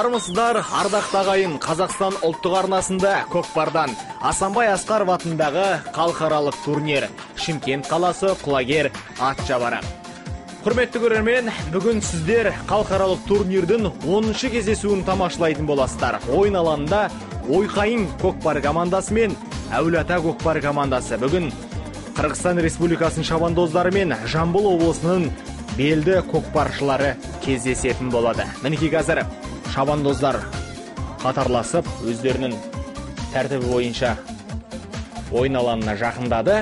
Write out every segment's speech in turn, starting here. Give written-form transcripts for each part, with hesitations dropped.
Армысыздар, ардақтағы ағайын, Қазақстан ұлттық арнасында көкпардан Асанбай Асқаров атындағы халықаралық турнир Шымкент қаласы құлагер ат жабары. Құрметті көрермен, бүгін сіздер халықаралық турнирдің 10-шы кездесуін тамашалайтын боласыздар. Ойын алаңында Ойқайың көкпар командасы мен Әулиеата көкпар командасы бүгін Қырғызстан Республикасының шабандоздары мен Жамбыл облысының белді көкпаршылары кездесетін болады. Мінекей қазір шабандоздар қатарласып, өздерінің тәртібі бойынша ойын алаңына жақындады.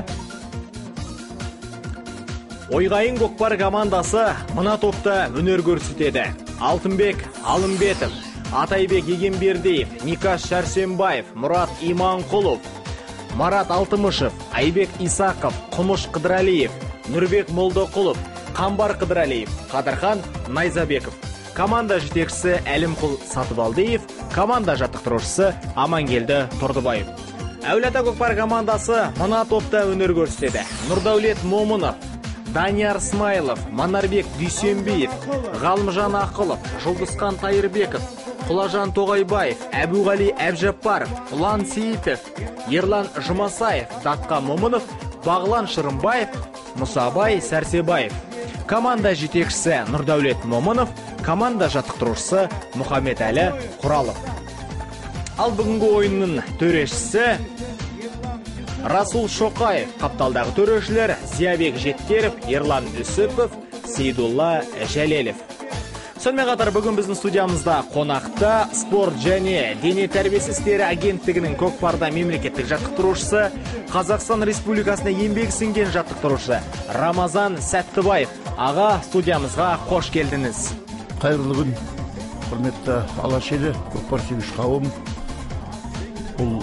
Ойқайың көкпар командасы мына топта өнер көрсетеді. Алтынбек Алымбетов, Атайбек Егенбердиев, Никаш Шәрсенбаев, Мұрат Иманқұлов, Марат Алтымышев, Айбек Исақов, Құмыш Қыдыралиев, Нұрбек Молдоқұлов, Қамбар Қыдыралиев, Қадырхан Найзабеков. Команда жетекшісі Әлімқұл Сатыбалдиев, команда жаттықтырушысы Амангелді Тұрдыбаев. Әулиеата көкпар командасы мына топта өнер көрсетеді. Нұрдәулет Момынов, Данияр Смайлов, Манарбек Дүйсенбиев, Ғалымжан Ақылов, Жұлдызхан Тайырбеков, Құлажан Тоғайбаев, Әбуғали Әбжаппаров, Ұлан Сейітов, Ерлан Жұмасаев, Датқа Момынов, Бағлан Шырымбаев, Мұсабай Сәрсебаев. Команда жетекшісі Нұрдәулет Момынов, команда жаттықтырушысы Мұхаммед Әлі Құралов. Ал бүгінгі ойынның төрешісі Расул Шоқаев, қапталдағы төрешілер Зиябек Жеттеров, Ерлан Үсіпов, Сейдулла Жәлелев. Сонымен қатар бүгін біздің студиямызда қонақта спорт және дене тәрбиесі істері агенттігінің көкпарда мемлекеттік жаттықтырушысы, Қазақстан Республикасына еңбек сіңген жаттықтырушы Рамазан Сәттібаев. Аға, студиямызға қош келдіңіз. Қайырлы күн, құрметті алаш елі, көкпар сүйгіш қауым. Бұл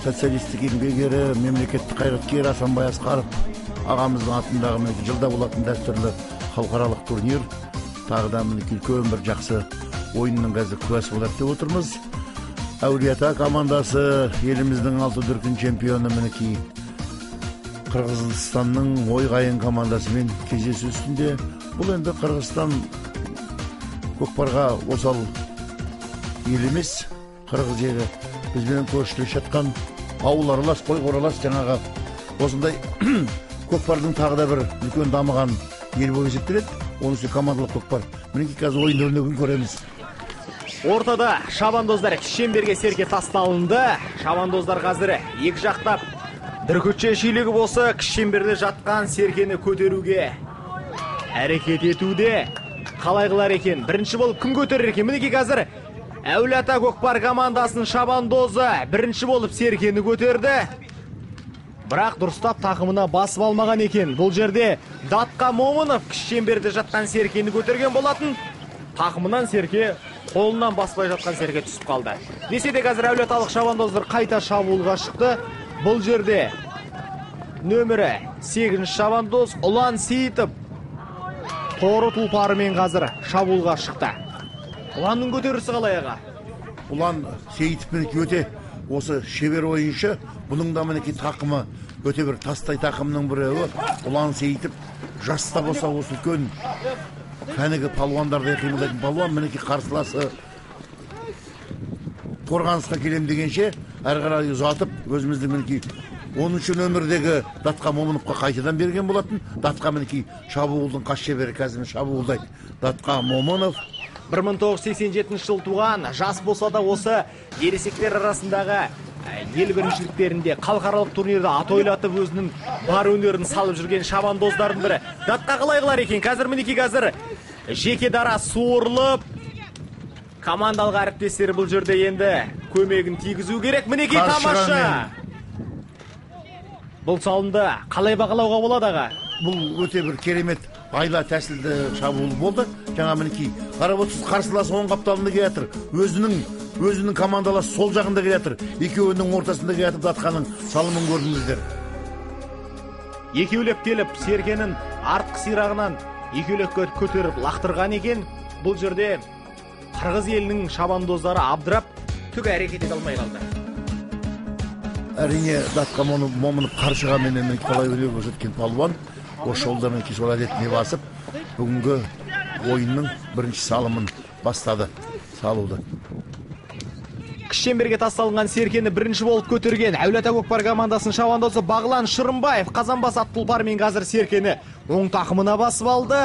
социалистік еңбек ері, мемлекеттік қайраткер Асанбай Асқаров ағамыздың атындағы жылда болатын дәстүрлі халықаралық турнир. Тағы да үлкен бір жақсы ойынның қазір куәсі болады деп отырмыз. Әулиеата командасы еліміздің 6 дүркін чемпионы мінекей Қырғызстанның Ойқайың командасымен кездесу үстінде. Бұл енді Қырғызстан көкпарға осал ел емес, Қырғыз елі бізбен көршілес жатқан ауыл аралас, қой қоралас жаңағы осындай көкпардың тағы да бір үлкен дамыған ел болып есептеледі. Онысы командалық көкпар. Мінекей қазір ойын өрнегін көреміз. Ортада шабандоздар шеңберге серке тасталынды. Шабандоздар қазір екі жақтап бүркітше шилігі болса шеңберде жатқан серкені көтеруге әрекет етуде. Қалай қылар екен? Бірінші болып кім көтерер екен? Мінекей қазір Әулиеата көкпар командасының шабандозы бірінші болып серкені көтерді. Бірақ дұрыстап тақымына басып алмаған екен. Бұл жерде Датқа Момынов шеңберде жатқан серкені көтерген болатын. Тақымынан серке, қолынан баспай жатқан серке түсіп қалды. Десе де қазір әулиеталық шабандоздар қайта шабуылға шықты. Бұл жерде нөмірі 8 шабандоз Ұлан Сейітов торы тұлпарымен қазір шабуылға шықты. Ұланның көтерісі қалай аға? Ұлан Сейітовпен өте осы шебер ойыншы. Бұның да мінекей тақымы өте бір тастай тақымның біреуі. Ұлан Сейітов жаста болса осы үлкен кәнігі палуандарды қимылдайтын палуан. Мінекей қарсыласы қорғанысқа келем дегенше әрі қарай ұзатып, өзіміздің мінекей 10-шы нөмірдегі Датқа Момыновқа қайтадан берген болатын. Датқа мінекей шабуылдың қас шебері қазір шабуылдайды. Датқа Момынов 1987 жыл туған, жас болса да осы ересектер арасындағы ел біріншіліктерінде халықаралық турнирді атойлатып өзінің бар өнерін салып жүрген шабандоздардың бірі. Датқа қалай қылар екен? Қазір мінекей қазір жеке дара суырылып, командалық әріптестері бұл жерде енді көмегін тигізу керек. Мінекей тамаша. Бұл салынды қалай бағалауға болады аға? Бұл өте бір керемет айла тәсілді шабуыл болды. Жаңа мінекей қарап отырсыз, қарсыласы оң қапталында келе жатыр. Өзінің командаласы сол жағында келе жатыр. Екеуінің ортасында келе жатыр. Датқаның салымын көрдіңіздер. Екеулеп келіп, серкенің артқы сирағынан екеулеп көтеріп лақтырған екен. Бұл жерде Қырғыз елінің шабандоздары абдырап, түк әрекет ете алмай қалды. Әрине Датқа Момынов қаршыға менен қалай өнер көрсеткен палуан. Осы жолдармен сол әдетіне басып, бүгінгі ойынның бірінші салымын бастады. салуды. Кішемберге тасталынған серкені бірінші болып көтерген Әулиеата Көкпар командасының шабандозы Бағлан Шырымбаев Қазанбас ат тұлпарымен қазір серкені оң тақымына басып алды.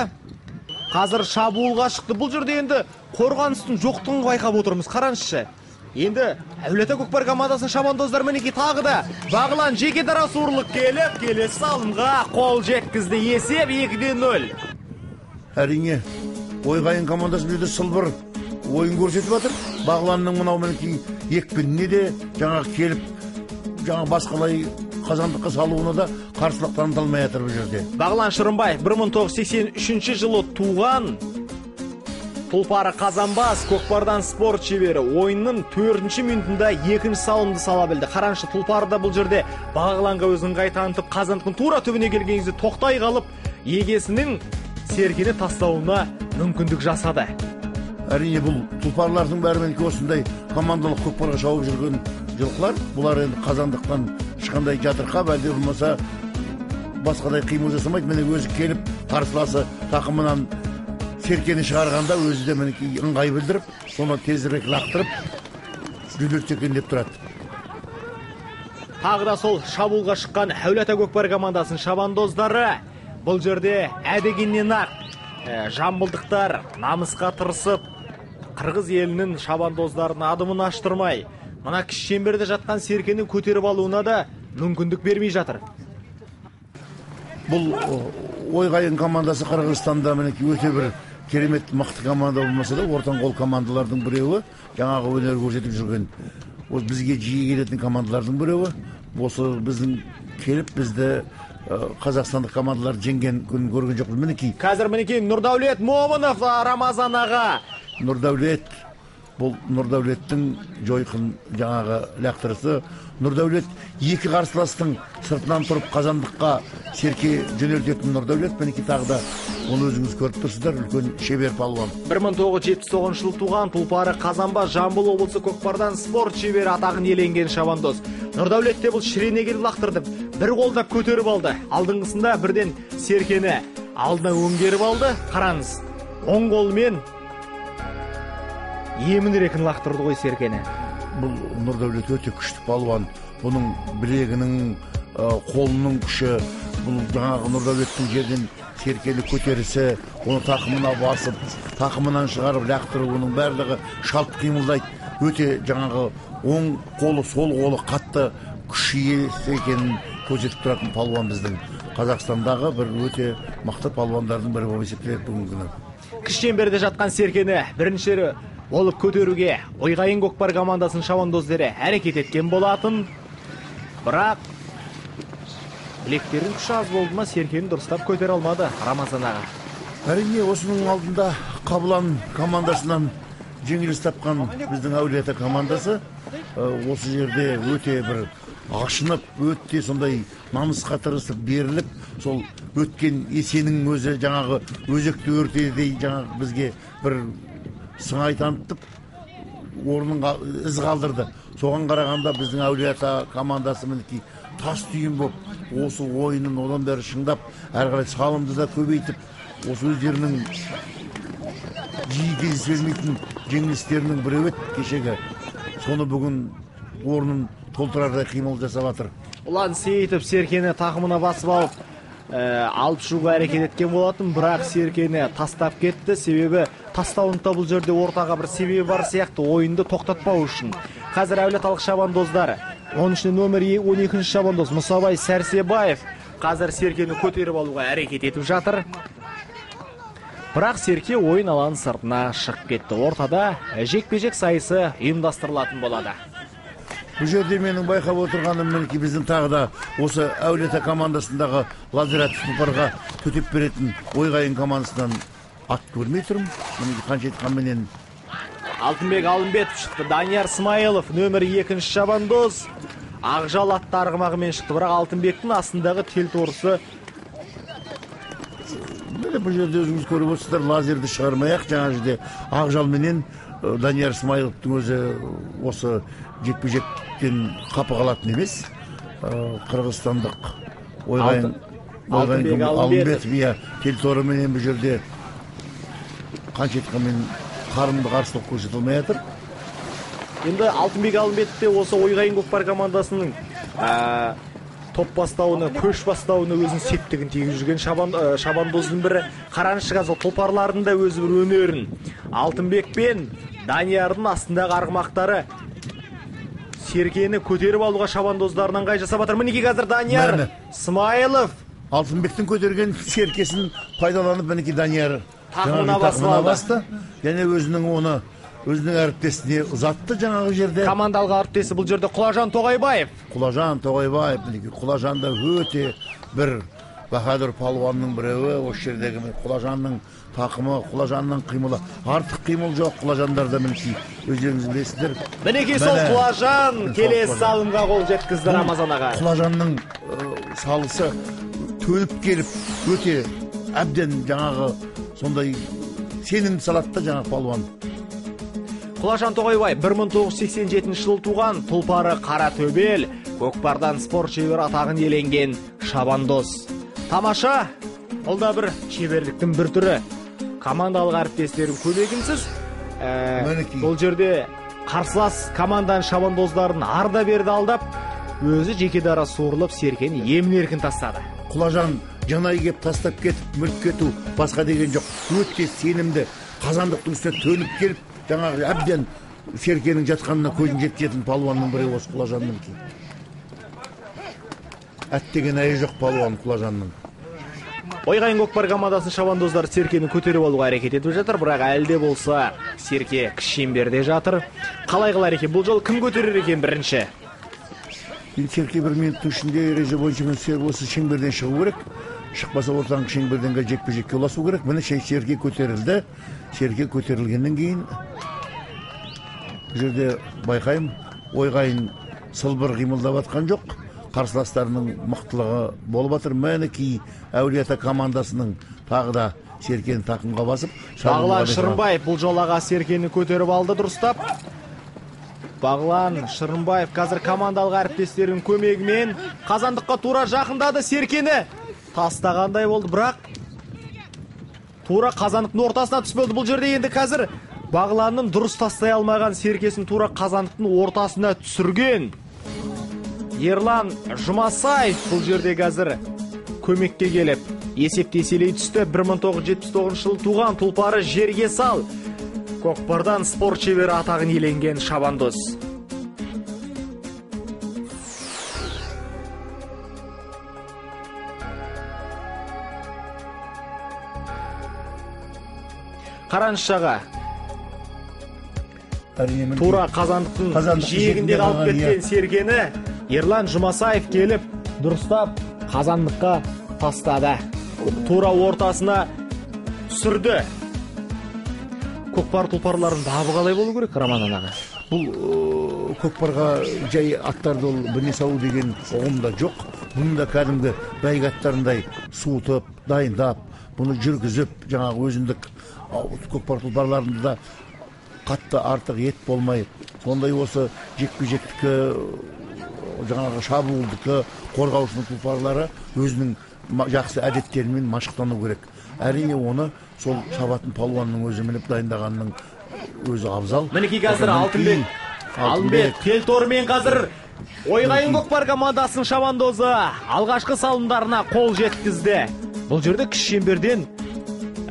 Қазір шабуылға шықты. Бұл жерде енді қорғаныстың жоқтығын байқап отырмыз. Қараңызшы. Енді Әулиеата Көкпар командасының шабандоздар мінекей тағы да Бағлан жеке дара суырлық келіп, келесі салымға қол жеткізді. Есеп 2-0. Әрине, ойғайын командасы бізде сылбыр ойын көрсетіп жатыр. Бағланның мынау мінекей екпініне де жаңа келіп, жаңа басқалай қазандыққа салуына да қарсылық танытылмай жатыр бұл жерде. Бағлан Шырымбаев 1983 жылы туған, тұлпары Қазанбас Көкпардан спорт шебері. Ойынның 4-ші минутында 2-ші салымды сала білді. Қараңызшы, тұлпары да бұл жерде Бағланға өзін ыңғай танытып, қазандықтың тура түбіне келген кезде тоқтай қалып, егесінің серкені тастауына мүмкіндік жасады. Әрине, бұл тұлпарлардың бәрімен осындай командалық көкпарға шауып жүрген жылқылар. Бұлар енді қазандықтан ешқандай жатырқап, әлде болмаса басқадай қимыл жасамайды. Міне өзі келіп, қарсыласы тақымынан серкені шығарғанда өзі де міне ыңғай білдіріп, соны тезірек лақтырып, жөнелтсе екен деп тұрады. Тағы да сол шабуылға шыққан Әулиеата Көкпар командасының шабандоздары бұл жерде әдегеннен ақ жамбылдықтар намысқа тырысып, қырғыз елінің шабандоздарын адымын аштырмай, мына Кішемберде жатқан серкені көтеріп алуына да мүмкіндік бермей жатыр. Бұл ойғайын командасы Қырғызстанда өте бір керемет мықты команда болмаса да, ортан қол командалардың біреуі, жаңағы өнер көрсетіп жүрген. Осы бізге жиі келетін командалардың біреуі. Осы біздің келіп, бізді қазақстандық командалар жеңген күн көрген жоқпыз. Мінекей. Қазір мінекей Нұрдәулет Момынов Рамазан аға. Нұрдәулет, бұл Нұрдәулеттің жойқын жаңағы лақтырысы. Нұрдәулет екі қарсыластың сыртынан тұрып қазандыққа серке жөнелтетін Нұрдәулет. Мінекей тағы да оны өзіңіз көріп тұрсыздар, үлкен шебер палуан. 1979 жылы туған, тұлпары Қазанбас Жамбыл облысы Көкпардан спорт шебері атағын иеленген шабандоз. Нұрдәулет те бұл шірене келіп лақтырды. Бір қолдап көтеріп алды. Алдыңғысында бірден серкені алдына өңгеріп алды. Қараңыз, оң қолмен емінірекін лақтырды ғой серкені. Бұл Нұрдәулет өте күшті палуан. Бұның білегінің, қолының күші, бұл жаңағы Нұрдәулеттің жерден серкені көтерісі, оны тақымына басып, тақымынан шығарып лақтыру, оның барлығы шалт қимылдайды. Өте жаңағы оң қолы, сол қолы қатты күш иесі екенін көрсетіп тұратын палуан біздің Қазақстандағы бір өте мықты палуандардың бірі болып есептеледі бүгінгі күні. Кішемберде жатқан серкені бірінші болып көтеруге ойғайын Көкпар командасының шабандоздары әрекет еткен болатын. Бірақ білектердің күші аз болды ма, серкені дұрыстап көтере алмады Рамазан аға. Әрине, осының алдында Қабылан командасынан жеңіліс тапқан біздің Әулиеата командасы осы жерде өте бір ашынып, өте сондай намысқа тырысып беріліп, сол өткен есенің өзі жаңағы өзекті өртедей жаңағы бізге бір сыңай танытып, орнын із қалдырды. Соған қарағанда біздің Әулиеата командасы мінекей тас түйін болып, осы ойынын одан бері шыңдап, әрі қарай салымды да көбейтіп, осы өздерінің жиі кездесілмейтін жеңілістерінің біреуі кешегі. Соны бүгін орнын толтырардай қимыл жасап жатыр. Ұлан Сейітов серкені тақымына басып алып шығуға әрекет еткен болатын, бірақ серкені тастап кетті. Себебі тастауында бұл жерде ортаға бір себебі бар сияқты, ойынды тоқтатпау үшін. Қазір әулиеталық шабандоздар 13 нөмір 12 шабандоз Мұсабай Сәрсебаев қазір серкені көтеріп алуға әрекет етіп жатыр. Бірақ серке ойын алаң сыртына шығып кетті. Ортада жекпе-жек сайысы ұйымдастырылатын болады. Бұл жерде менің байқап отырғаным мінекей біздің тағы да осы Әулиеата командасындағы лазарет тұлпарға төтеп беретін ойғайын командасынан ат көрмей тұрмын. Мінекей Қаншетқанменен Алтынбек Алымбетов шықты. Данияр Смайылов нөмір 2 шабандоз Ақжал атты арғымағымен шықты. Бірақ Алтынбектің астындағы телторысы. Бұл жерде өзіңіз көріп отырсыздар, лазерді шығармай-ақ жаңа жерде Ақжал менен Данияр Смайыловтың өзі осы жекпе-жектен қапы қалатын емес. Қырғызстандық ойғайын Алымбетов телторы менен бұл жерде Қаншетқанмен қарымды қарсылық көрсете алмай жатыр. Енді Алтынбек Алымбетте осы Ойғайын көкпар командасының топ бастауыны, көш бастауыны өзінің септігін тигізіп жүрген шабандоздың бірі. Қаранышы қазір тұлпарлардың да өзі бір өнерін. Алтынбек пен Даниярдың астындағы арғымақтары серкені көтеріп алуға шабандоздарынан қай жасап жатыр. Мінекей қазір Данияр Смайылов Алтынбектің көтерген серкесін пайдаланып мінекей Данияр тақымына басты. Және өзінің әріптесіне ұзатты жаңағы жерде. Командалық әріптесі бұл жерде Құлажан Тоғайбаев. Мінекей Құлажан да өте бір баһадүр палуанның біреуі. Осы жердегі Құлажанның тақымы, Құлажанның қимылы. Артық қимыл жоқ Құлажандарда мінекей. Өздеріңіз білесіздер. Мінекей сол Құлажан келесі салымға қол жеткізді Рамазан аға. Құлажанның салысы төніп келіп, өте әбден жаңағы сондай сенімді салатта жаңағы палуан. Құлажан Тоғайбай 1987 жыл туған, тұлпары қара төбел, көкпардан спорт шебер атағын иеленген шабандоз. Тамаша, ол да бір шеберліктің бір түрі. Командалық әріптестердің көмегінсіз бұл жерде қарсылас команданың шабандоздарын арда берді алдап, өзі жеке дара суырылып серкені емін-еркін тастады. Құлажан жанай кеп тастап кетіп, мүлк кету басқа деген жоқ. Өте сенімді қазандықтың үстіне төніп келіп, жаңағы әбден серкенің жатқанына көзін жеткізетін палуанның бірі осы Құлажанның. Әттеген айы жоқ палуан Құлажанның. Ойғайын көкпар командасының шабандоздары серкені көтеріп алуға әрекет етіп жатыр, бірақ әлде болса серке кіші шеңберде жатыр. Қалай қылар екен? Бұл жол кім көтерер екен бірінші? Серке 1 минуттың ішінде ереже бойынша осы шеңберден шығу керек. Шықпаса ортаңғы шеңберденге жекпе-жекке ұласу керек. Міне серке көтерілді. Серке көтерілгеннен кейін бұл жерде байқаймын, Ойғайын сылбыр қимылдап атқан жоқ. Қарсыластарының мықтылығы болып жатыр. Мінекей Әулиеата командасының тағы да серкені тақымға басып, Бағлан Шырынбаев бұл жолаға серкені көтеріп алды дұрыстап. Бағлан Шырынбаев қазір командалық әріптестерінің көмегімен қазандыққа тура жақындады, серкені тастағандай болды, бірақ тура қазандықтың ортасына түсіп болды. Бұл жерде енді қазір Бағланның дұрыс тастай алмаған серкесін тура қазандықтың ортасына түсірген Ерлан Жұмасаев бұл жерде қазір көмекке келіп есепті еселей түсті. 1979 жылы туған, тұлпары жерге сал, көкпардан спорт шебері атағын иеленген шабандоз. Қараншаға тура қазандықтың жиегінде қалып кеткен серкені Ерлан Жұмасаев келіп дұрыстап қазандыққа тастады. Тура ортасына түсірді. Көкпар тұлпарларын дабы қалай болу керек, Рамазан аға? Бұл көкпарға жай аттарды ол бірне салу деген ұғымда жоқ. Бұны да кәдімгі бәйгі аттарындай суытып, дайындап, бұны жүргізіп, жаңағы өзіндік көкпар тұлпарларында да қатты артық ет болмай, сондай осы жекпе-жектікі, жаңағы шабуылдікі, қорғаушының тұлпарлары өзінің жақсы әдеттерімен машықтану керек. Әрине оны сол шабатын палуанның өзі мініп дайындағанның өзі абзал. Мінекей қазір Алтынбек Телтормен қазір Ойғайын көкпар командасының шабандозы алғашқы салымдарына қол жеткізді. Бұл жерде кіші шеңберден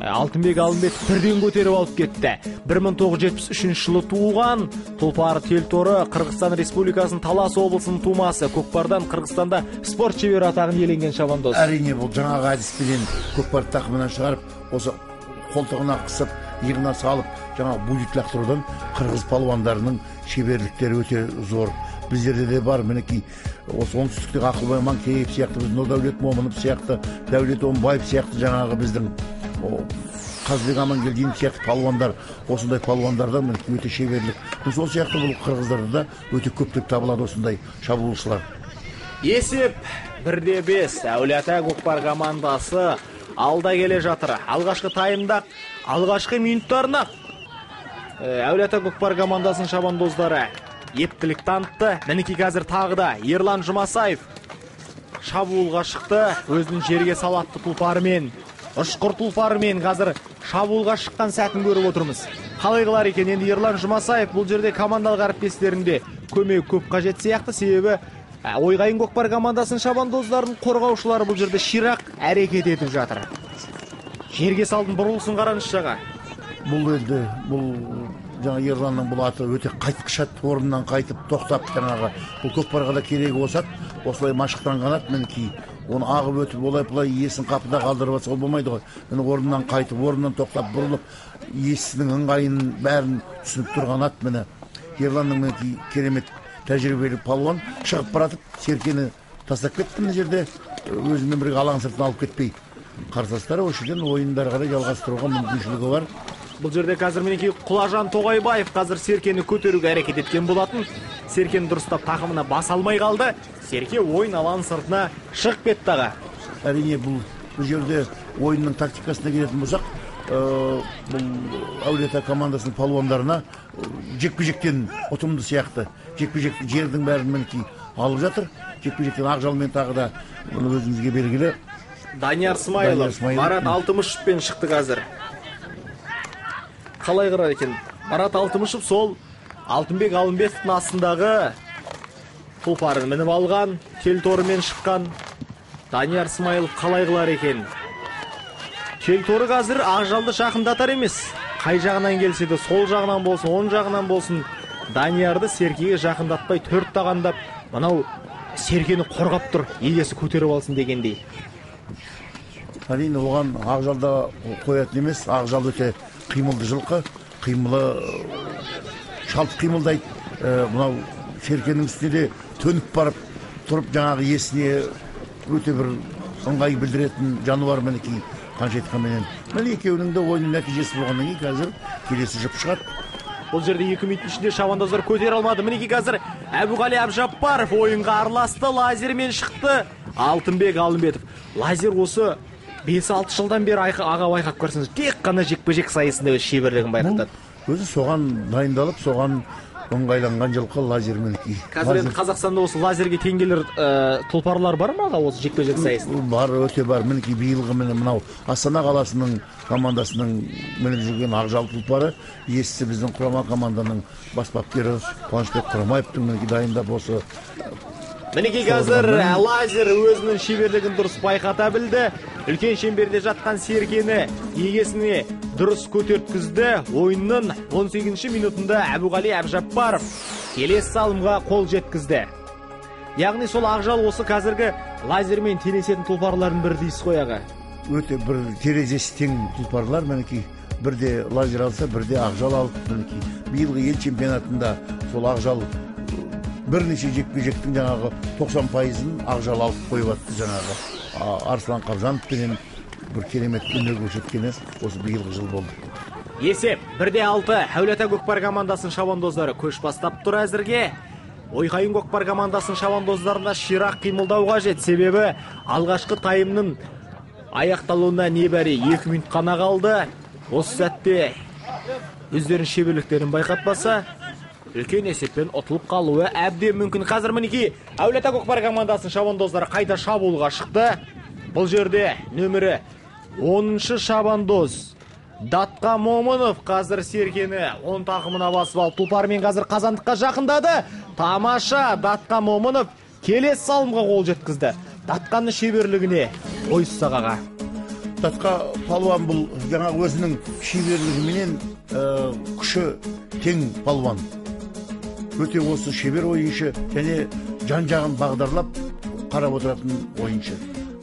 Алтынбек Алымбет бірден көтеріп алып кетті. 1973 жылы туылған, тұлпары Телторы Қырғызстан Республикасының Талас облысының тумасы, көкпардан Қырғызстанда спорт шебері атағын иеленген шабандоз. Әрине бұл жаңағы әдіспенен көкпар тақымынан шығарып, осы қолтығына қысып, иығына салып, жаңағы будит лақтырудан қырғыз палуандарының шеберліктері өте зор. Біздерде де бар, мінекей осы оңтүстіктегі Ақылбай Манкеев сияқты, біздің Нұрдәулет Момынов сияқты, Дәулет Омбаев сияқты жаңағы біздің Қазбек Амангелдинов сияқты палуандар, осындай палуандардан өте шеберлік. Сол сияқты бұл қырғыздарда да өте көптеп табылады осындай шабуылшылар. Есеп 1-5. Әулиеата көкпар командасы алда келе жатыр. Алғашқы таймда, алғашқы минуттарына Әулиеата көкпар командасының шабандоздары ептілік танытты. Мінекей қазір тағы да Ерлан Жұмасаев шабуылға шықты. Өзінің жерге салатты тұлпарымен, ұшқыр тұлпарымен қазір шабуылға шыққан сәтін көріп отырмыз. қалай қылар екен? Енді Ерлан Жұмасаев бұл жерде командалық әріптестерінде көмегі көп қажет сияқты, себебі Ойқайың көкпар командасының шабандоздарын қорғаушылары бұл жерде ширақ әрекет етіп жатыр. Жерге салдың бұрылсын қараңызшы аға. Бұл енді жаңа Ерланның бұл аты өте қайтқыш ат, орнынан қайтып тоқтап жаңағы бұл көкпарға да керегі болсат, осылай машықтанған ат, мінекей оны ағып өтіп олай-бұлай есін қапыда қалдырып жатса ол болмайды ғой. Міне орнынан қайтып, орнынан тоқтап бұрылып, есінің ыңғайын бәрін түсініп тұрған ат. Міне Ерланның мінекей керемет тәжірибелі палуан шығып баратып, серкені тастап кетті мына жерде, өзімен бірге алаң сыртына алып кетпей. Қарсыластары осы жерден ойындары қарай жалғастыруға мүмкіншілігі бар. Бұл жерде қазір мінекей Құлажан Тоғайбаев қазір серкені көтеруге әрекет еткен болатын. Серкені дұрыстап тақымына баса алмай қалды. Серке ойын алаң сыртына шығып кетті аға. Әрине бұл жерде ойынның тактикасына келетін болсақ, бұл Әулиеата командасының палуандарына жекпе-жектен ұтымды сияқты. Жекпе-жектің жердің бәрін мінекей алып жатыр. Жекпе-жектен Ақжалмен тағы да бұны өзіңізге белгілі. Данияр Смайылов, Марат Алтымышевпен шықты қазір. Қалай қарар екен? Марат Алтымышев сол Алтынбек Алымбетовтың астындағы тұлпарын мініп алған, телторымен шыққан. Данияр Смайылов қалай қылар екен? Телторы қазір Ақжалды жақындатар емес. Қай жағынан келсе де, сол жағынан болсын, оң жағынан болсын, Даниярды серкеге жақындатпай төрт тағандап, мынау серкені қорғап тұр, егесі көтеріп алсын дегендей. Әрине оған Ақжалда қоятын емес, Ақжал өте қимылды жылқы, қимылы шалт қимылдайды. Мынау серкенің үстіне төніп барып тұрып жаңағы есіне өте бір ыңғай білдіретін жануар мінекей қанша айтқанменен. Міне екеуінің де ойынның нәтижесі болғаннан кейін қазір келесі жұп шығады. Бұл жерде 2 минут ішінде шабандоздар көтер алмады. Мінекей қазір Әбуғали Әбжаппаров ойынға араласты, лазермен шықты. Алтынбек Алымбетов. Лазер осы 5-6 жылдан бері аға байқап көрсеңіз, тек қана жекпе-жек сайысында өз шеберлігін байқатады. Өзі соған дайындалып, соған ыңғайланған жылқы лазер мінекей. Қазір енді Қазақстанда осы лазерге теңгелер тұлпарлар бар ма аға осы жекпе-жек сайысында? Бар, өте бар. Мінекей биылғы мынау Астана қаласының командасының мініп жүрген Ақжал тұлпары, естісі біздің құрама команданың бас бапкері Қуанышбек Құрамаевтың мінекей дайындап осы. Мінекей қазір лазер өзінің шеберлігін дұрыс байқата білді. Үлкен шеңберде жатқан серкені егесіне дұрыс көтерткізді. Ойынның 18 минутында Әбуғали Әбжаппаров келесі салымға қол жеткізді. Яғни сол Ақжал осы қазіргі лазермен теңесетін тұлпарлардың бірі дейсіз ғой аға. Өте бір терезесі тең тұлпарлар, мінекей бірде лазер алса, бірде Ақжал алып, мінекей биылғы ел чемпионатында сол Ақжал бірнеше жекпе-жектің жаңағы 90%-ын Ақжал алып қойып атты. Жаңағы Арслан Қабжановпенен бір керемет өнер көрсеткені осы биылғы жыл болды. Есеп 1-6 Әулиеата көкпар командасының шабандоздары көш бастап тұр әзірге. Ойқайың көкпар командасының шабандоздарына ширақ қимылдау қажет, себебі алғашқы тайымның аяқталуына небәрі 2 минут қана қалды. Осы сәтте өздерінің шеберліктерін байқатпаса, үлкен есеппен ұтылып қалуы әбден мүмкін. Қазір мінекей Әулиеата көкпар командасының шабандоздары қайта шабуылға шықты. Бұл жерде нөмірі 10-шы шабандоз Датқа Момынов қазір серкені 10 тақымына басып алып тұлпармен қазір қазандыққа жақындады. Тамаша, Датқа Момынов келесі салымға қол жеткізді. Датқаны шеберлігіне ойыссақ аға. Датқа палуан бұл жаңа өзінің шеберлігіменен күші тең палуан. Өте осы шебер ойыншы және жан-жағын бағдарлап қарап отыратын ойыншы.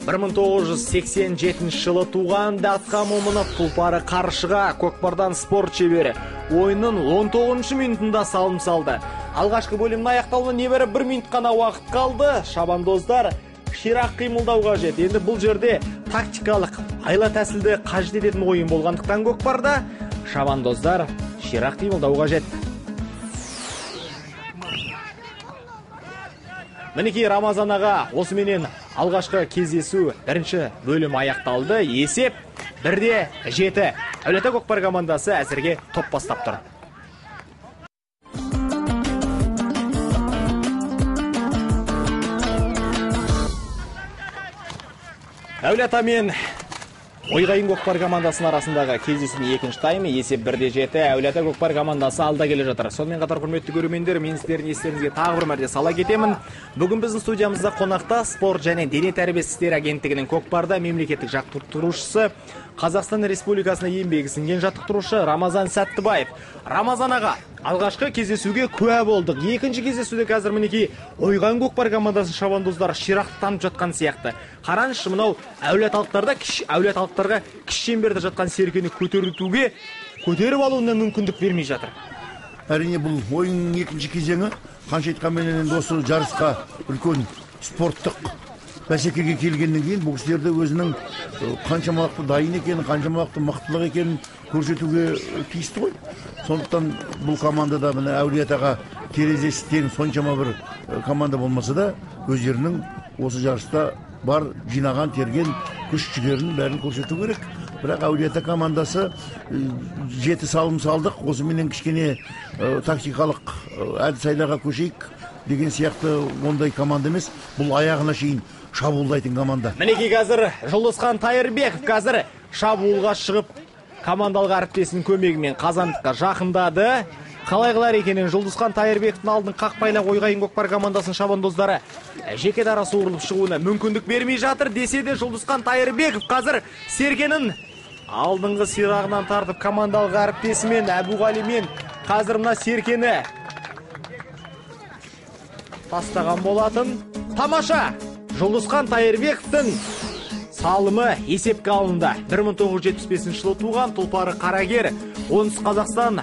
1987 жылы туған Датқа Момынов тұлпары қаршыға көкпардан спорт шебері. Ойынның 19 минутында салым салды. Алғашқы бөлімнің аяқталуына небәрі 1 минут қана уақыт қалды. Шабандоздар ширақ қимылдау қажет. Енді бұл жерде тактикалық айла тәсілді қажет ететін ойын болғандықтан көкпарда шабандоздар ширақ қимылдау қажет. Мінекей Рамазан аға, осыменен алғашқы кездесу бірінші бөлім аяқталды. Есеп 1-7. Әулиеата көкпар командасы әзірге топ бастап тұр. Әулиеата мен Ойғайын Көкпар командасының арасындағы кездесудің екінші таймы есеп 1-7. Әулие Ата Көкпар командасы алда келе жатыр. Сонымен қатар құрметті көрермендер, мен сіздердің естеріңізге тағы бір мәрте сала кетемін. Бүгін біздің студиямызда қонақта спорт және дене тәрбиесі істері агенттігінің Көкпарда мемлекеттік жаттықтырушысы, Қазақстан Республикасына еңбегі сіңген жаттықтырушы Рамазан Сәттібаев. Рамазан аға, алғашқы кездесуге куә болдық. Екінші кездесуде қазір мінекей Ойғайын Көкпар командасының шабандоздары ширақты танып жатқан сияқты. Қараңызшы, мынау әулиеталықтарға кіші шеңберде жатқан серкені көтеріп алуына мүмкіндік бермей жатыр. Әрине, бұл ойынның екінші кезеңі қанша айтқанменен осы жарысқа үлкен спорттық бәсекеге келгеннен кейін бұл кісілерді өзінің қаншамалықты дайын екенін, қаншамалықты мықтылық екенін көрсетуге тиісті ғой. Сондықтан бұл командада міне Әулие Атаға терезесі тең соншама бір команда болмаса да, өздерінің осы жарыста бар жинаған терген күш-жігерін бәрін көрсету керек. Бірақ Әулие Ата командасы 7 салым салдық, осыменен кішкене тактикалық әдіс-айлаға көшейік деген сияқты ондай команда емес. Бұл аяғына шейін шабуылдайтын команда. Мінекей қазір Жұлдызхан Тайырбеков қазір шабуылға шығып, командалық әріптесінің көмегімен Қазандыққа жақындады. Қалай қылар екенін Жұлдызхан Тайырбековтің алдын қақпайлап Ойғайын Көкпар командасының шабандоздары жеке дара суырылып шығуына мүмкіндік бермей жатыр. Десе де Жұлдызхан Тайырбеков қазір серкенің алдыңғы сирағынан тартып командалық әріптесімен Әбуғалимен қазір мына серкені тастаған болатын. Тамаша! Жұлдызхан Тайырбековтың салымы есепке алынды. 1975 жылы туған, тұлпары қарагер. Оңтүстік Қазақстан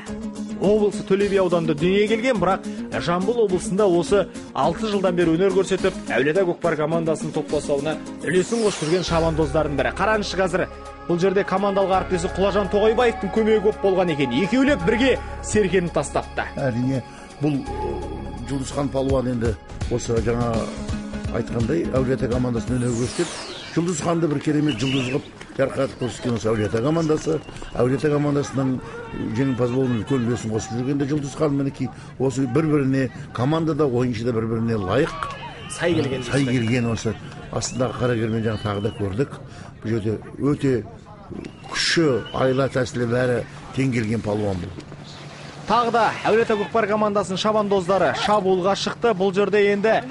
облысы Төле би ауданында дүниеге келген, бірақ Жамбыл облысында осы 6 жылдан бері өнер көрсетіп, Әулие Ата Көкпар командасының топпасауына үлесін қосып жүрген шабандоздардың бірі. Қараңызшы, қазір бұл жерде командалық әріптесі Құлажан Тоғайбаевтың көмегі көп болған екен. Екеулеп бірге серкені тастапты. Әрине, бұл Жұлдызхан палуан енді осы жаңа айтқандай Әулие Ата командасын өнер көрсетіп, Жұлдызханды бір керемет жұлдыз қылып жарқыратып көрсеткен осы Әулие Ата командасы. Әулие Ата командасының жеңімпаз болуына үлкен үлесін қосып жүргенде Жұлдызхан мінекей осы бір-біріне командада, ойыншыда бір-біріне лайық сай келген осы астындағы қарагермен жаңа тағы да көрдік. Бұл жерде өте күші, айла тәсілі бәрі тең келген палуан бұл. Тағы да Әулие Ата Көкпар командасының шабандоздары шабуылға шықты. Бұл жерде енді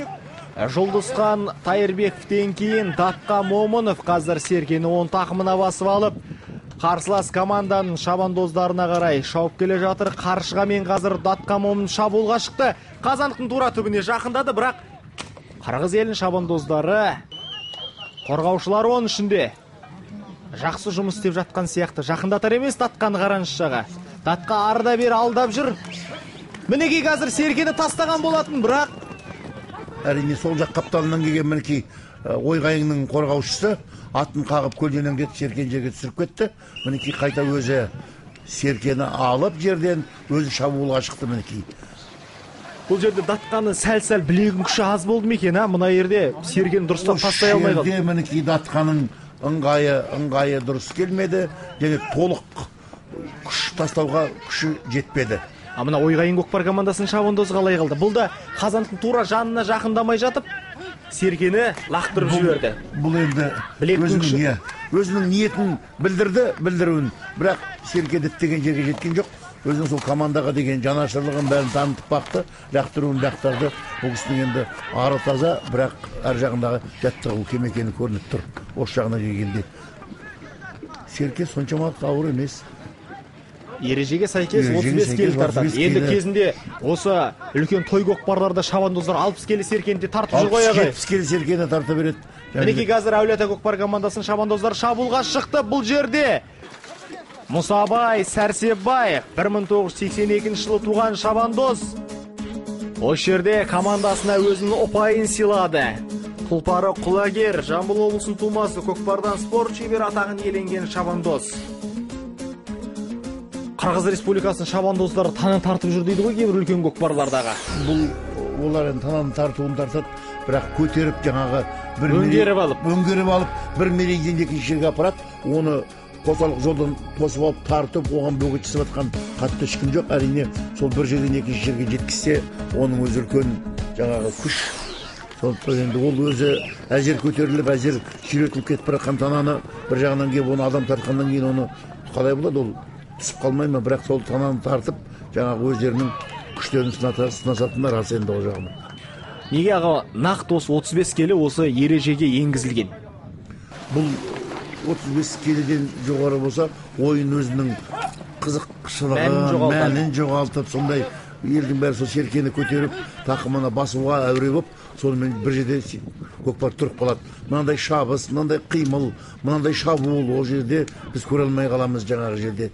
Жұлдызхан Тайырбековтен кейін Датқа Момынов қазір серкені оң тақымына басып алып, қарсылас команданың шабандоздарына қарай шауып келе жатыр. Қаршығамен қазір Датқа Момынов шабуылға шықты. Қазандықтың тура түбіне жақындады, бірақ Қырғыз елінің шабандоздары, қорғаушылар оның ішінде жақсы жұмыс істеп жатқан сияқты. Жақындатар емес Датқаны. Қараңызшыға. Датқа арда бері алдап жүр. Мінекей қазір серкені тастаған болатын, бірақ әрине сол жақ қапталынан келген мінекей Ойғайынның қорғаушысы атын қағып көлденең кетіп серкені жерге түсіріп кетті. Мінекей қайта өзі серкені алып жерден өзі шабуылға шықты мінекей. Бұл жерде Датқаны сәл-сәл білегін күші аз болды ма екен, мына жерде серкені дұрыстап тастай алмай қалды. Мінекей Датқаның ыңғайы дұрыс келмеді, және толық күш тастауға күші жетпеді. Мына Ойғайын Көкпар командасының шабандозы қалай қалды? Бұл да Қазандықтың тура жанына жақындамай жатып, серкені лақтырып жіберді. Бұл енді өзінің ниетін білдіруін, бірақ серке діттеген жерге жеткен жоқ. Өзінің сол командаға деген жанашырлығын бәрін танытып бақты, лақтыруын лақтарды. Бұл кісінің енді ары таза, бірақ әр жағындағы жаттығу кем екені көрініп тұр. Осы жағына келгенде серке соншамалық ауыр емес. Ережеге сәйкес 35 келі тартады. Енді кезінде осы үлкен той көкпарларда шабандоздар 60 келі серкені тартып жүр ғой ағай. 70 келі серкені тарта береді. Мінекей қазір Әулие Ата Көкпар командасының шабандоздары шабуылға шықты. Бұл жерде Мұсабай Сәрсебаев 1982 жылы туған шабандоз. Осы жерде командасына өзінің ұпайын сыйлады. Тұлпары Құлагер, Жамбыл облысының тумасы, көкпардан спорт шебері атағын иеленген шабандоз. Қырғыз Республикасының шабандоздары танын тартып жүр дейді ғой кейбір үлкен көкпарлардағы. Бұл олар танын тартуын тартады, бірақ көтеріп жаңағы өңгеріп алып бір мерейден екінші жерге апарады. Оны қосалық жолдан тосып алып тартып, оған бөгет жасап жатқан қатты ешкім жоқ. Әрине сол бір жерден екінші жерге жеткізсе, оның өзі үлкен жаңағы күш сондықтан енді ол өзі әзер көтеріліп әзер сүйретіліп кетіп бара жатқан тананы бір жағынан келіп оны адам тартқаннан кейін оны қалай болады, ол түсіп қалмай ма? Бірақ сол тананы тартып жаңағы өздерінің күштерін сынасатындар рас енді ол жағынан. Неге аға нақты осы 35 келі осы ережеге енгізілген? Бұл 35 келіден жоғары болса ойын өзінің қызықшылығын, мәнін жоғалтып, сондай елдің бәрі сол серкені көтеріп тақымына басуға әуре болып, сонымен бір жерде көкпар тұрып қалады. Мынандай шабыс, мынандай қимыл, мынандай шабуыл ол жерде біз көре алмай қаламыз жаңағы жерде.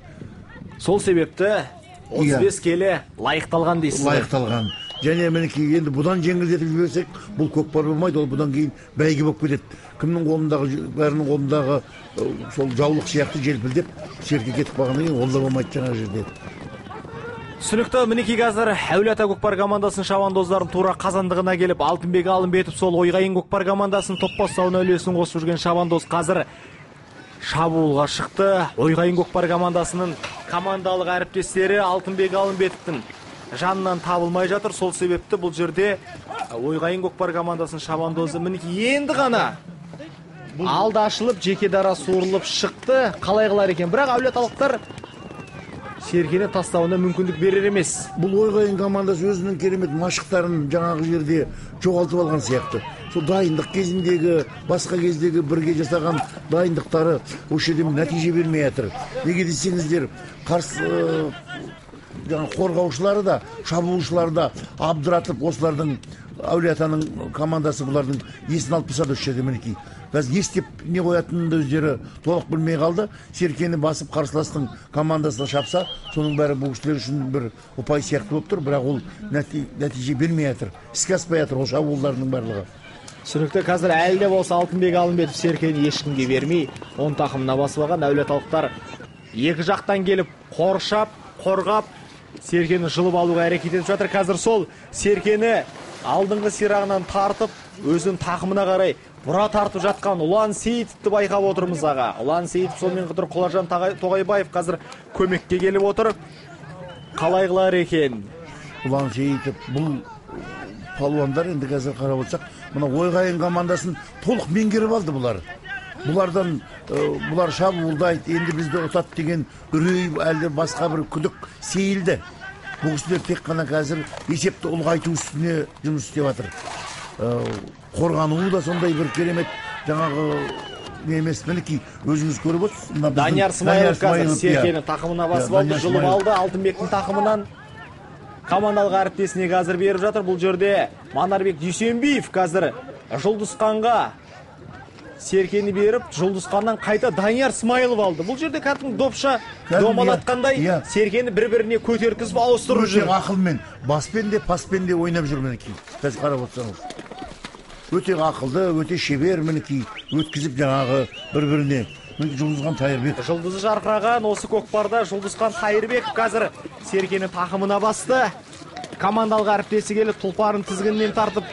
Сол себепті 35 келі лайықталған дейсіз. Лайықталған. Және мінекей енді бұдан жеңілдетіп жіберсек, бұл көкпар болмайды, ол бұдан кейін бәйге болып кетеді. Кімнің қолындағы, бәрінің қолындағы сол жаулық сияқты желпілдеп серке кетіп қалғаннан кейін ол да болмайды жаңа жерде. Түсінікті, мінекей қазір Әулие Ата көкпар командасының шабандоздарын тура қазандығына келіп, Алтынбек Алымбетов сол Ойғайын көкпар командасының топ бастауына үлесін қосып жүрген шабандоз қазір шабуылға шықты. Ойғайын көкпар командасының командалық әріптестері Алтынбек Алымбетовтың жанынан табылмай жатыр. Сол себепті бұл жерде Ойғайын көкпар командасының шабандозы мінекей енді ғана алды ашылып, жеке дара суырылып шықты. Қалай қылар екен? Бірақ әулиеталықтар серкені тастауына мүмкіндік берер емес. Бұл Ойғайын командасы өзінің керемет машықтарын жаңағы жерде жоғалтып алған сияқты. Сол дайындық кезіндегі, басқа кездегі бірге жасаған дайындықтары осы жерде нәтиже бермей жатыр. Неге десеңіздер, қарсы қорғаушылары да, шабуылшылары да абдыратып, осылардың Әулие Атаның командасы бұлардың есін алып тастады осы жерде мінекей. Қазір естеп не қоятынын өздері толық білмей қалды. Серкені басып қарсыластың командасына шапса, соның бәрі бұл кісілер үшін бір ұпай сияқты болып тұр, бірақ ол нәтиже бермей жатыр. Іске аспай жатыр ол шабуылдардың барлығы. Түсінікті, қазір әлі де болса Алтынбек Алымбетов серкені ешкімге бермей, он тақымына басып алған. Әулиеталықтар екі жақтан келіп қоршап, қорғап, серкені жұлып алуға әрекет етіп жатыр. Қазір сол серкені алдыңғы сирағынан тартып, өзінің тақымына қарай бұра тартып жатқан Ұлан Сейітовті байқап отырмыз аға. Ұлан Сейітов сонымен қатар Құлажан Тоғайбаев қазір көмекке келіп отыр. Қалай қылар екен? Ұлан Сейітов, бұл палуандар енді қазір қарап отырсақ, мына Ойғайын командасын толық меңгеріп алды бұлар. Бұлардан бұлар шабуылдайды, енді бізді ұтады деген үрей, әлде басқа бір күдік сейілді. Бұл кісілер тек қана қазір есепті ұлғайту үстіне жұмыс істеп жатыр. Қорғануы да сондай бір керемет жаңағы не емес, мінекей өзіңіз көріп отырсыз. Данияр Смайылов қазір серкені тақымына басып алды, жұлып алды. Алтынбектің тақымынан командалық әріптесіне қазір беріп жатыр. Бұл жерде Манарбек Дүйсенбиев қазір Жұлдызханға серкені беріп, Жұлдызханнан қайта Данияр Смайылов алды. Бұл жерде кәдімгі допша домалатқандай серкені бір-біріне көтерткізіп ауыстырып жүр. Ақылмен, баспен де, паспен де ойнап жүр мінекей. Қазір қарап отырсаңыз. Өте ақылды, өте шебер мінекей, өткізіп жаңағы бір-біріне. Жұлдызхан Тайырбек. Жұлдызы жарқыраған осы көкпарда Жұлдызхан Тайырбек қазір серкені тақымына басты. Командалық әріптесі келіп, тұлпарын тізгінінен тартып,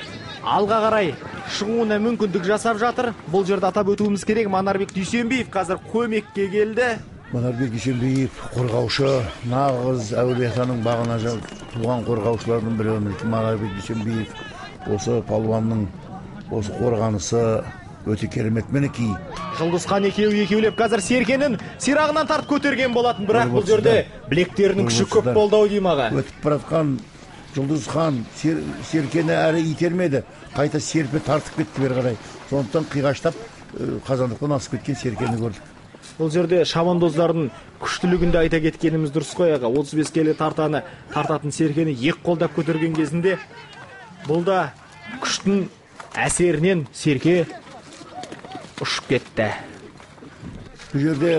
алға қарай шығуына мүмкіндік жасап жатыр. Бұл жерде атап өтуіміз керек, Манарбек Дүйсенбиев қазір көмекке келді. Манарбек Дүйсенбиев қорғаушы, нағыз Әулие Атаның бағына туған қорғаушылардың бірі. Манарбек Дүйсенбиев осы палуанның осы қорғанысы өте керемет мінекей. Жұлдызхан екеулеп қазір серкенің сирағынан тартып көтерген болатын, бірақ бұл жерде білектерінің күші көп болды ау деймін аға. Өтіп баратқан Жұлдызхан серкені әрі итермеді, қайта серпе тартып кетті бері қарай. Сондықтан қиғаштап қазандықтан асып кеткен серкені көрдік. Бұл жерде шабандоздардың күштілігінде айта кеткеніміз дұрыс қой аға. 35 келі тартатын серкені екі қолдап көтерген кезінде бұл да күштің әсерінен серке ұшып кетті. Бұл жерде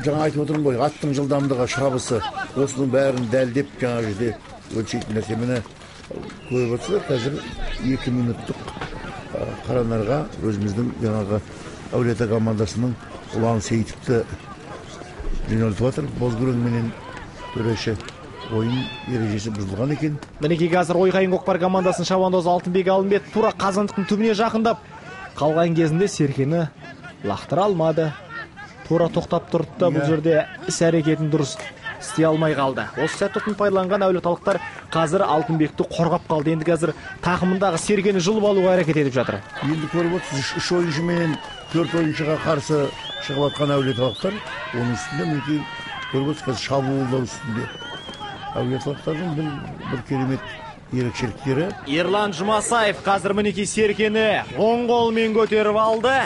жаңа айтып отырмын ғой, аттың жылдамдығы, шабысы, осының бәрін дәлдеп жаңа жерде өлшейтін нәрсемені көріп отырсыздар. Қазір 2 минуттық қаранарға өзіміздің жаңағы Әулие Ата командасының Ұлан Сейітовті жөнелтіп жатыр. Бозгүреңменен төреші ойын ережесі бұзылған екен. Мінекей қазір Ойғайын көкпар командасының шабандозы Алтынбек Алымбетов тура қазандықтың түбіне жақындап қалған кезінде серкені лақтыра алмады. Тура тоқтап тұрды да бұл жерде іс әрекетін дұрыс істей алмай қалды. Осы сәтті пайдаланған әулиеталықтар қазір Алтынбекті қорғап қалды. Енді қазір тақымындағы Сергені жұлып алуға әрекет етіп жатыр. Енді көріп отырсыз, 3 ойыншы мен 4 ойыншыға қарсы шығып жатқан әулиеталықтар, оның үстінде мінекей көріп отырсыз, қазір шабуылдар үстінде. Әулиеталықтардың бір керемет ерекшеліктері. Ерлан Жұмасаев қазір мінекей Серкені оң қолмен көтеріп алды.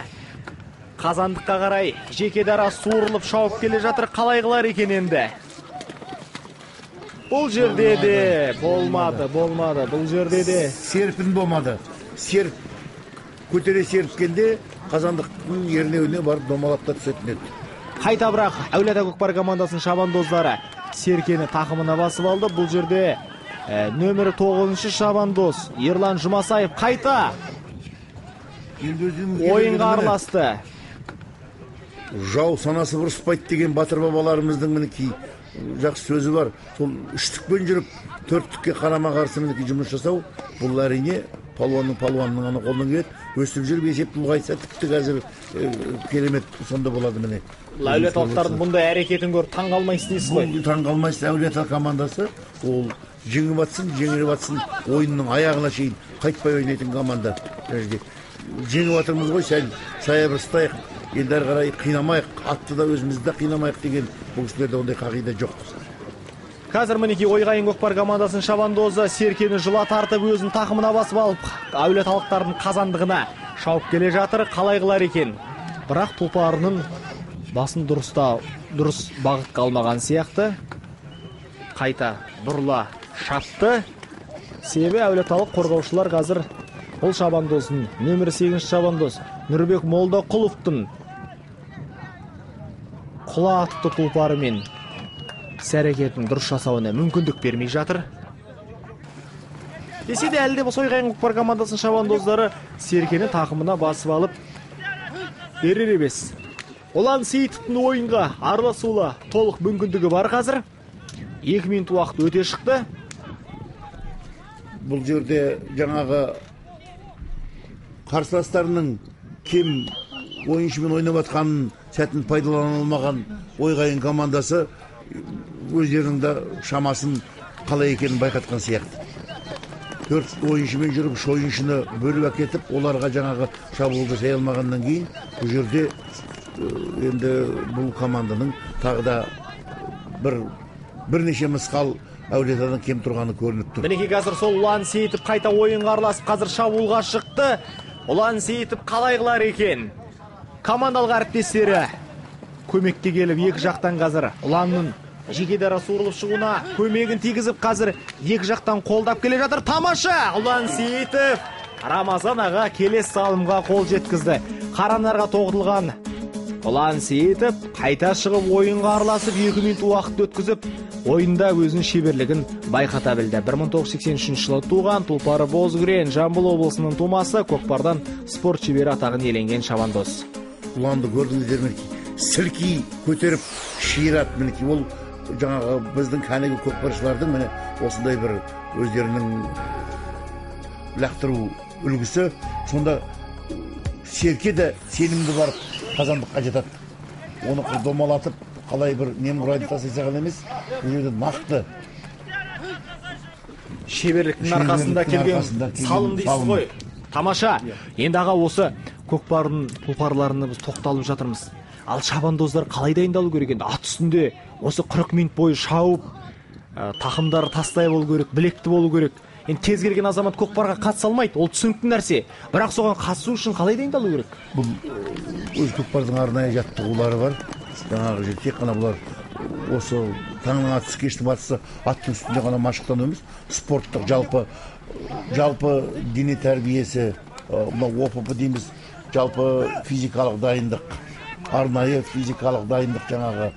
Қазандыққа қарай жеке дара суырылып шауып келе жатыр. Қалай қылар екен енді? Бұл жерде де болмады. Бұл жерде де Серпін болмады. Көтере серіпкенде қазандықтың ернеуіне барып домалап та түсетін еді. Қайта бірақ Әулиеата көкпар командасының шабандоздары Серкені тақымына басып алды. Бұл жерде нөмірі 9-шы шабандоз Ерлан Жұмасаев қайта ойынға араласты. Жау санасы ұрыспайды деген батыр бабаларымыздың мінекей жақсы сөзі бар. Сол үштікпен жүріп, төрттікке қарама қарсы мінекей жұмыс жасау, бұл әрине палуанның ғана қолынан келеді. Өсіп жүріп есепті ұлғайтса тіпті қазір керемет сонда болады міне. Әулиеталықтардың бұндай әрекетін көріп таңғалмай істейсіз ғой. Таңғалмайсыз, Әулиеата командасы ол жеңіп атсын, ойынның аяғына шейін қайтпай ойнайтын команда. Жеңіп атырмыз ғой, сәл саябырыстайық, енді әрі қарай қинамайық, атты да өзімізді де қинамайық деген бұл кісілерде ондай қағида жоқ. Қазір мінекей Ойғайын көкпар командасының шабандозы Серкені жұла тартып өзін тақымына басып алып, әулиеталықтардың қазандығына шауып келе жатыр. Қалай қылар екен? Бірақ тұлпарының басын дұрыс бағытқа алмаған сияқты. Қайта бұрыла шапты. Себебі әулиеталық қорғаушылар қазір бұл шабандоздың нөмірі 8-ші шабандоз Нұрбек Молдақұловтың құла атты тұлпарымен іс-әрекетін дұрыс жасауына мүмкіндік бермей жатыр. Десе де әлде бұл Ойғайын көкпар командасының шабандоздары Серкені тақымына басып алып берер емес. Ұлан Сейітовтың ойынға араласуға толық мүмкіндігі бар қазір. 2 минут уақыт өте шықты. Бұл жерде жаңағы қарсыластарының кем ойыншымен ойнап атқанын сәтін пайдалана алмаған Ойғайын командасы өздерінің де шамасын қалай екенін байқатқан сияқты. 4 ойыншымен жүріп, 3 ойыншыны бөліп әкетіп, оларға жаңағы шабуылды жасай алмағаннан кейін, бұл жерде енді бұл команданың тағы да бірнеше мысқал Әулиетадан кем тұрғаны көрініп тұр. Мінекей қазір сол Ұлан Сейітов қайта ойынға араласып, қазір шабуылға шықты. Ұлан Сейітов қалай қылар екен? Командалық әріптестері көмекке келіп, екі жақтан қазір Ұланның жеке дара суырылып шығуына көмегін тигізіп, қазір екі жақтан қолдап келе жатыр. Тамаша! Ұлан Сейітов Рамазан аға келесі салымға қол жеткізді. Қаранарға тоғытылған Ұлан Сейітов қайта шығып ойынға араласып, 2 минут уақыт өткізіп, ойында өзінің шеберлігін байқата білді. 1983 жылы туған, тұлпары Бозгүрен, Жамбыл облысының тумасы, көкпардан спорт шебері атағын иеленген шабандоз. Ұланды көрдіңіздер мінекей, сілки көтеріп шиырат мінекей. Ол жаңағы біздің кәнігі көкпаршылардың міне осындай бір өздерінің лақтыру үлгісі. Сонда Серке де сенімді барып қазандыққа жетады. Оны домалатып, қалай бір немқұрайды тасайсаған емес, бұл жерде нақты шеберліктің арқасында келген салым дейсіз ғой. Тамаша. Енді аға осы көкпардың тұлпарларына біз тоқталып жатырмыз. Ал шабандоздар қалай дайындалу керек енді? Ат үстінде осы 40 минут бойы шауып, тақымдары тастай болу керек, білекті болу керек. Енді тез келген азамат көкпарға қатыса алмайды, ол түсінікті нәрсе. Бірақ соған қатысу үшін қалай дайындалу керек? Бұл өз көкпардың арнайы жаттығулары бар. Жаңағы тек қана бұлар осы таңның атысы кештің батысы аттың үстінде ғана машықтану емес, спорттық жалпы дене тәрбиесі, ОПП дейміз, жалпы физикалық дайындық, арнайы физикалық дайындық, жаңағы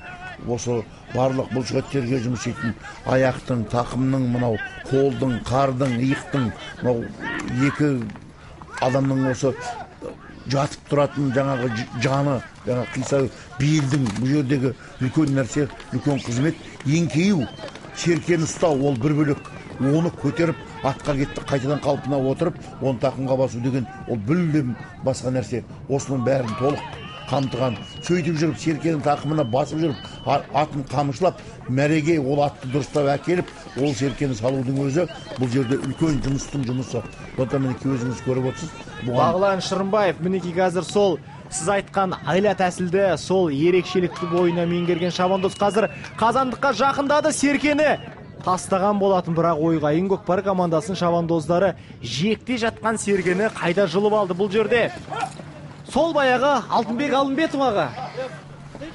осы барлық бұлшықеттерге жұмыс ететін аяқтың, тақымның, мынау қолдың, қардың, иықтың, мынау екі адамның осы жатып тұратын жаңағы жаны, жаңағы қисау белдің бұл жердегі үлкен нәрсе, үлкен қызмет. Еңкею, Серкені ұстау, ол бір бөлек. Оны көтеріп, атқа кетті, қайтадан қалпына отырып, оны тақымға басу деген, ол мүлдем басқа нәрсе. Осының бәрін толық қамтыған. Сөйтіп жүріп серкенің тақымына басып жүріп, атын қамшылап, мәреге ол атты дұрыстап әкеліп, ол серкені салудың өзі бұл жерде үлкен жұмыстың жұмысы. Сондықтан мінекей өзіңіз көріп отырсыз. Бағлан Шырымбаев, мінекей қазір сол сіз айтқан айла тәсілді, сол ерекшелікті бойына меңгерген шабандоз қазір қазандыққа жақындады, серкені тастаған болатын, бірақ Ойғайын Көкпар командасының шабандоздары жекте жатқан серкені қайда жұлып алды бұл жерде. Сол баяғы Алтынбек Алымбетов аға.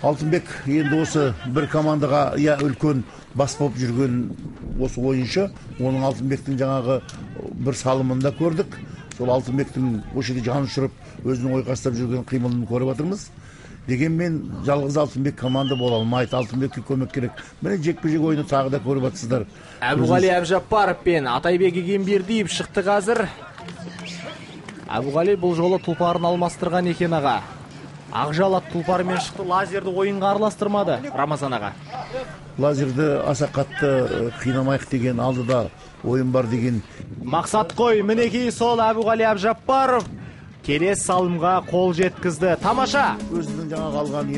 Алтынбек енді осы бір командаға үлкен бас болып жүрген осы ойыншы. Оның Алтынбектің жаңағы бір салымында көрдік. Сол Алтынбектің осы жерде жаны ұшырып, өзінің ойқастап жүрген қимылын көріп отырмыз. Дегенмен жалғыз Алтынбек команда бола алмайды. Алтынбекке көмек керек. Міне жекпе-жек ойыны тағы да көріп отырсыздар. Әбуғали Әбжаппаров пен Атайбек Егембердиев шықты қазір. Әбуғали бұл жолы тұлпарын алмастырған екен аға. Ақжалат тұлпарымен шықты, лазерді ойынға араластырмады Рамазан аға. Лазерді аса қатты қинамайық деген, алдыда ойын бар деген мақсат қой. Мінекей сол Әбуғали Әбжаппаров келес салымға қол жеткізді. Тамаша! Өзінің жаңа қалған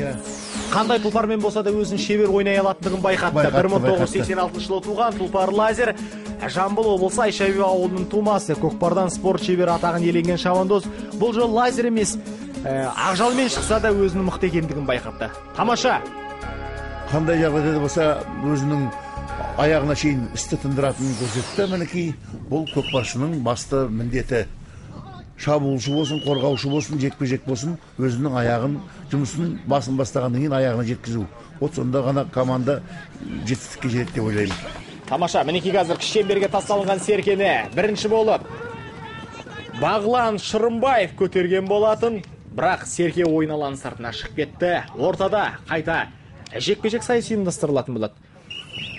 қандай тұлпармен болса да өзін шебер ойнай алатындығын байқатты. 1986 жылы туған тұлпар лазер. Жамбыл облысы Айшаби ауылының тумасы, көкпардан спорт шебер атағын еленген шабандоз бұл жол лазер емес, ақжалмен шықса да өзінің мықты екендігін байқатты. Тамаша! Қандай жағдайда болса өзінің аяғына шейін істі тындыратынын көрсетті. Мінекей бұл көкпаршының басты міндеті. Шабуылшы болсын, қорғаушы болсын, жекпе-жек болсын, өзінің аяғын, жұмысын басын бастағаннан кейін аяғына жеткізу. От сонда ғана команда жетістікке жетеді деп ойлаймын. Тамаша, мінекей қазір Шемберге тасталынған серкені бірінші болып Бағлан Шырымбаев көтерген болатын, бірақ серке ойын алаңының сыртына шығып кетті. Ортада қайта жекпе-жек сайысы ұйымдастырылатын болады.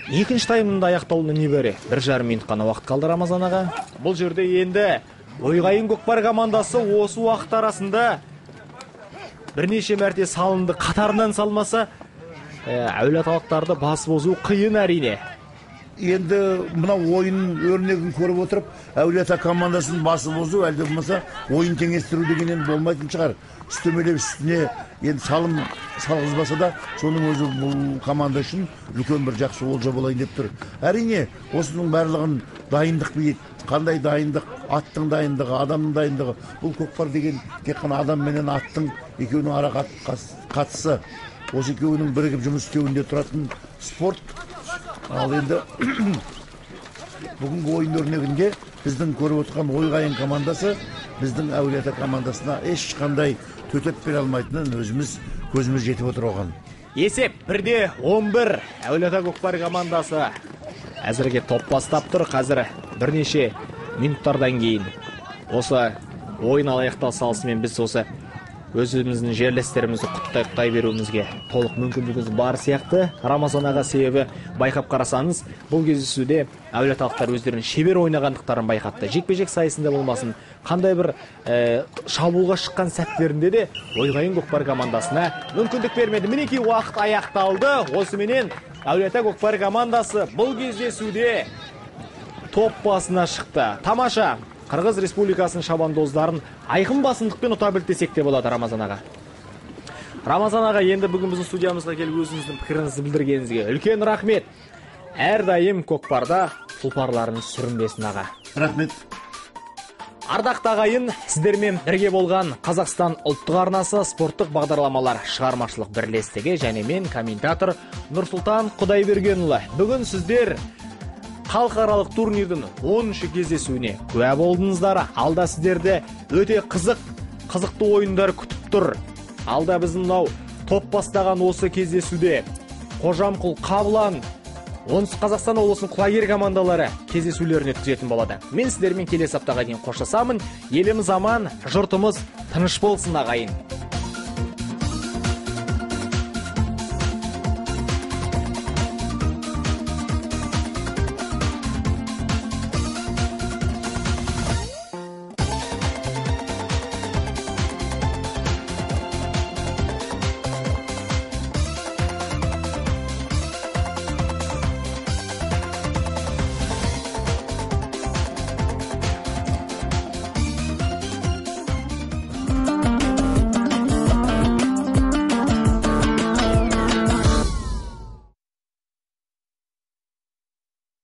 Екінші таймында аяқталуына небәрі 1,5 минут қана уақыт қалды Рамазан аға. Бұл жерде енді Ойғайын Көкпар командасы осы уақыт арасында бірнеше мәрте салынды, қатарынан салмаса, әулиеталықтарды басып озу қиын әрине. Енді мына ойын өрнегін көріп отырып, әулиета командасын басып озу, әлде болмаса ойын теңестіру деген болмайтын шығар. Үстемелеп үстіне енді салым салғызбаса да, соның өзі бұл команда үшін үлкен бір жақсы олжа болайын деп тұр. Әрине, осының барлығын дайындық дейді. Қандай дайындық, аттың дайындығы, адамның дайындығы. Бұл көкпар деген тек қана адам менен аттың екеуінің ара қатысы. Осы екеуінің бірігіп жұмыс істеуінде тұратын спорт. Ал енді бүгінгі ойын өрнегінде біздің көріп отырған Ойғайын командасы біздің әулиета командасына ешқандай төтеп бере алмайтынын өзіміз көзіміз жетіп отыр оған. Есеп 1-11 әулиета Көкпар командасы әзірге топ бастап тұр. Қазір бірнеше минуттардан кейін осы ойын аяқталу салысымен біз осы өзіміздің жерлестерімізді құттықтай беруімізге толық мүмкіндігіміз бар сияқты. Рамазан аға, себебі байқап қарасаңыз, бұл кездесуде әулиеталықтар өздерінің шебер ойнағандықтарын байқатты. Жекпе-жек сайысында болмасын, қандай бір шабуылға шыққан сәттерінде де Ойғайын Көкпар командасына мүмкіндік бермеді. Мінекей уақыт аяқталды. Осыменен әулиета Көкпар командасы бұл кездесуде топ басына шықты. Тамаша! Қырғыз Республикасының шабандоздарын айқын басымдықпен ұта білді десек те болады Рамазан аға. Рамазан аға, енді бүгін біздің студиямызға келіп өзіңіздің пікіріңізді білдіргеніңізге үлкен рахмет. Әрдайым көкпарда тұлпарларыңыз сүрінбесін аға. Рахмет. Ардақты ағайын, сіздермен бірге болған Қазақстан ұлттық арнасы спорттық бағдарламалар шығармашылық бірлестігі және мен комментатор Нұрсұлтан Құдайбергенұлы. Бүгін сіздер халықаралық турнирдің 10-шы кездесуіне куә болдыңыздар. Алда сіздерді өте қызықты ойындар күтіп тұр. Алда біздің мынау топ бастаған осы кездесуде Қожамқұл, Қабылан, оңтүстік Қазақстан облысының құлагер командалары кездесулерін өткізетін болады. Мен сіздермен келесі аптаға дейін қоштасамын. Еліміз аман, жұртымыз тыныш болсын ағайын.